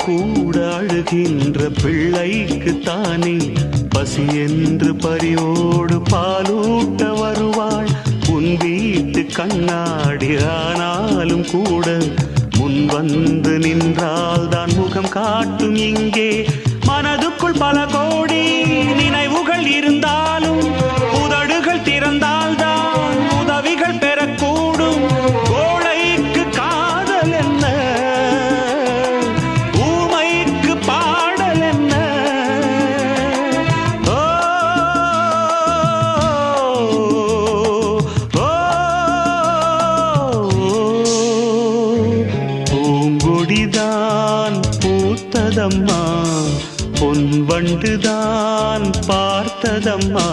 கூட அழுகின்ற பிள்ளைக்கு தானே பசி என்று பரியோடு பாலூட்ட வருவாள் உன் வீட்டு கண்ணாடி. ஆனாலும் கூட முன் வந்து நின்றால் தான் முகம் காட்டும். இங்கே மனதுக்குள் பல கோடி நினைவுகள் இருந்தாலும் உதடுகள் திறந்தால் தான் உதவிகள் பெறக்கூடும். கோழைக்கு காதல் என்ன, ஊமைக்கு பாடல் என்ன? ஓ பூங்கொடிதான் பூத்ததம்மா, பொன் வண்டுதான் பார்த்ததம்மா.